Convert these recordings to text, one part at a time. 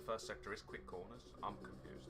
first sector is quick corners? I'm confused.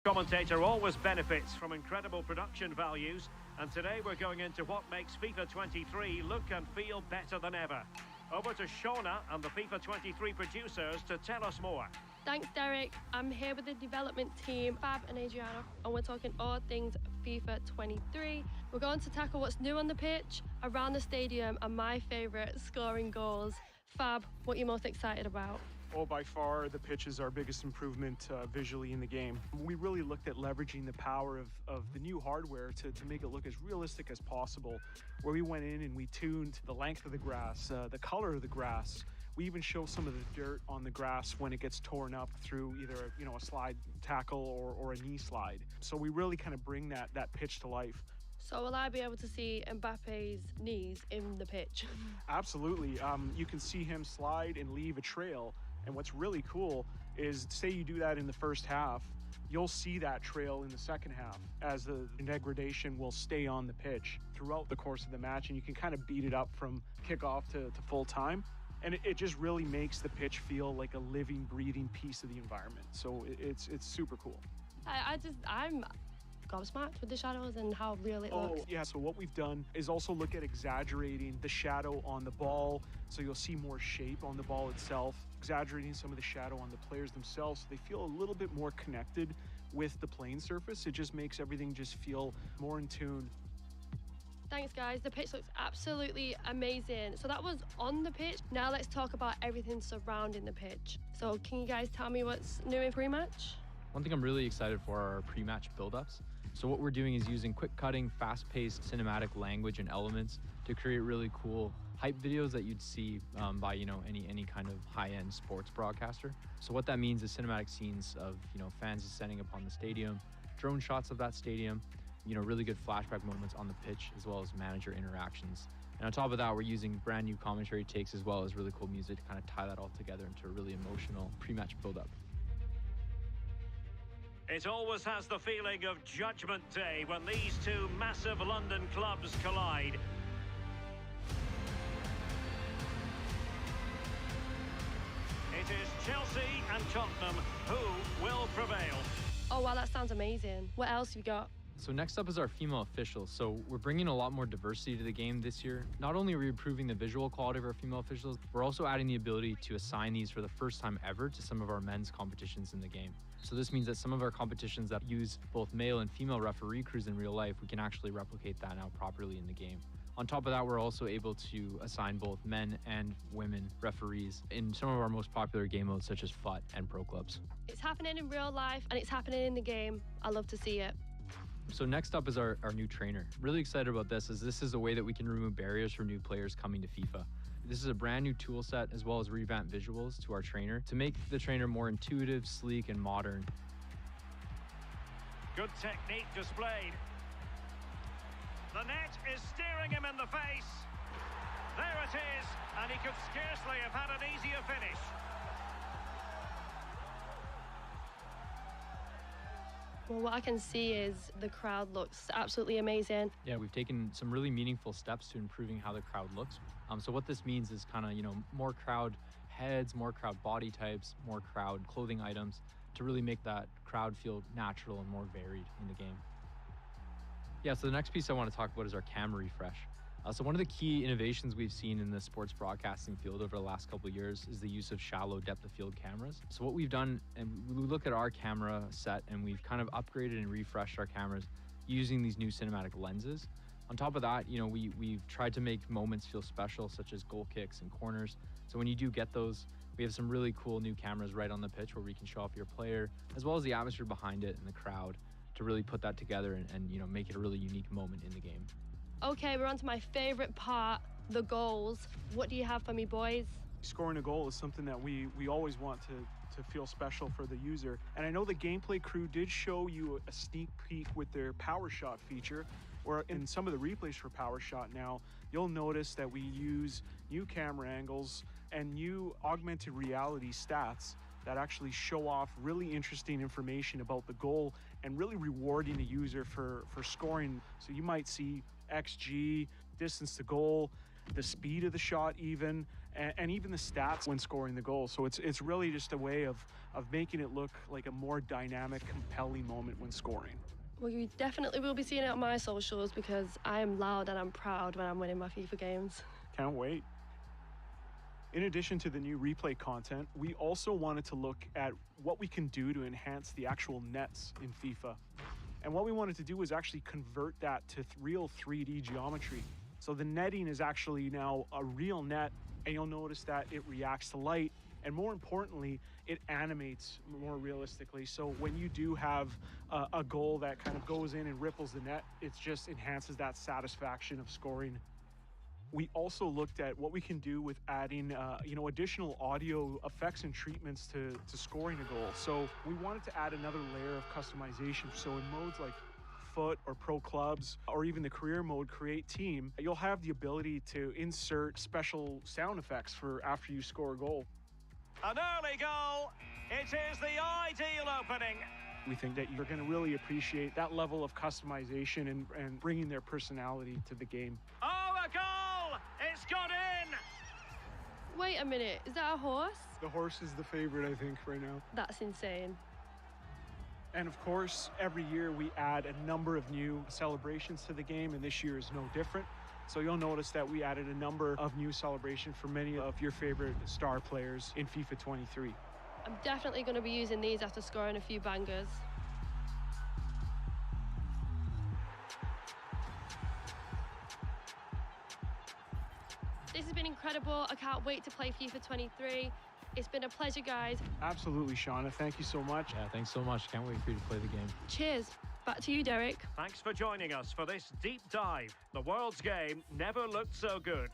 Commentator always benefits from incredible production values, and today we're going into what makes FIFA 23 look and feel better than ever. Over to Shauna and the FIFA 23 producers to tell us more. Thanks, Derek. I'm here with the development team, Fab and Adriana, and we're talking all things FIFA 23. We're going to tackle what's new on the pitch, around the stadium, and my favourite, scoring goals. Fab, what are you most excited about? Oh, by far, the pitch is our biggest improvement visually in the game. We really looked at leveraging the power of the new hardware to make it look as realistic as possible, where we went in and we tuned the length of the grass, the color of the grass. We even show some of the dirt on the grass when it gets torn up through either a slide tackle or a knee slide. So we really kind of bring that pitch to life. So will I be able to see Mbappe's knees in the pitch? Absolutely. You can see him slide and leave a trail. And what's really cool is, say you do that in the first half, you'll see that trail in the second half as the degradation will stay on the pitch throughout the course of the match, and you can kind of beat it up from kickoff to full time. And it just really makes the pitch feel like a living, breathing piece of the environment. So it's super cool. I'm gobsmacked with the shadows and how real it looks. Yeah, so what we've done is also look at exaggerating the shadow on the ball, so you'll see more shape on the ball itself, exaggerating some of the shadow on the players themselves so they feel a little bit more connected with the playing surface. It just makes everything just feel more in tune. Thanks, guys. The pitch looks absolutely amazing. So that was on the pitch. Now let's talk about everything surrounding the pitch. So can you guys tell me what's new in pre-match? One thing I'm really excited for are our pre-match build-ups. So what we're doing is using quick-cutting, fast-paced cinematic language and elements to create really cool hype videos that you'd see by any kind of high-end sports broadcaster. So what that means is cinematic scenes of fans ascending upon the stadium, drone shots of that stadium, really good flashback moments on the pitch, as well as manager interactions. And on top of that, we're using brand new commentary takes as well as really cool music to kind of tie that all together into a really emotional pre-match build-up. It always has the feeling of Judgment Day when these two massive London clubs collide. It is Chelsea and Tottenham who will prevail. Oh wow, that sounds amazing. What else have you got? So next up is our female officials. So we're bringing a lot more diversity to the game this year. Not only are we improving the visual quality of our female officials, we're also adding the ability to assign these for the first time ever to some of our men's competitions in the game. So this means that some of our competitions that use both male and female referee crews in real life, we can actually replicate that now properly in the game. On top of that, we're also able to assign both men and women referees in some of our most popular game modes such as FUT and Pro Clubs. It's happening in real life and it's happening in the game. I love to see it. So next up is our new trainer. Really excited about this, as this is a way that we can remove barriers for new players coming to FIFA. This is a brand new tool set as well as revamped visuals to our trainer to make the trainer more intuitive, sleek, and modern. Good technique displayed. The net is staring him in the face. There it is, and he could scarcely have had an easier finish. Well, what I can see is the crowd looks absolutely amazing. Yeah, we've taken some really meaningful steps to improving how the crowd looks. So what this means is kind of, more crowd heads, more crowd body types, more crowd clothing items to really make that crowd feel natural and more varied in the game. Yeah, so the next piece I want to talk about is our camera refresh. So one of the key innovations we've seen in the sports broadcasting field over the last couple of years is the use of shallow depth of field cameras. So what we've done, and we look at our camera set and we've kind of upgraded and refreshed our cameras using these new cinematic lenses. On top of that, we've tried to make moments feel special, such as goal kicks and corners. So when you do get those, we have some really cool new cameras right on the pitch where we can show off your player, as well as the atmosphere behind it and the crowd to really put that together and make it a really unique moment in the game. Okay, we're on to my favorite part, the goals. What do you have for me, boys? Scoring a goal is something that we always want to feel special for the user. And I know the gameplay crew did show you a sneak peek with their power shot feature, or in some of the replays for power shot now, you'll notice that we use new camera angles and new augmented reality stats that actually show off really interesting information about the goal and really rewarding the user for scoring. So you might see XG, distance to goal, the speed of the shot even, and even the stats when scoring the goal. So it's really just a way of making it look like a more dynamic, compelling moment when scoring. Well, you definitely will be seeing it on my socials because I am loud and I'm proud when I'm winning my FIFA games. Can't wait. In addition to the new replay content, we also wanted to look at what we can do to enhance the actual nets in FIFA. And what we wanted to do was actually convert that to real 3D geometry. So the netting is actually now a real net, and you'll notice that it reacts to light, and more importantly, it animates more realistically. So when you do have a goal that kind of goes in and ripples the net, it just enhances that satisfaction of scoring. We also looked at what we can do with adding, additional audio effects and treatments to scoring a goal. So we wanted to add another layer of customization. So in modes like Foot or Pro Clubs, or even the career mode Create Team, you'll have the ability to insert special sound effects for after you score a goal. An early goal. It is the ideal opening. We think that you're going to really appreciate that level of customization and bringing their personality to the game. Oh, a goal! It's got in! Wait a minute, is that a horse? The horse is the favorite, I think, right now. That's insane. And of course, every year we add a number of new celebrations to the game, and this year is no different. So you'll notice that we added a number of new celebrations for many of your favorite star players in FIFA 23. I'm definitely going to be using these after scoring a few bangers. This has been incredible. I can't wait to play FIFA 23. It's been a pleasure, guys. Absolutely, Shauna. Thank you so much. Yeah, thanks so much. Can't wait for you to play the game. Cheers. Back to you, Derek. Thanks for joining us for this deep dive. The world's game never looked so good.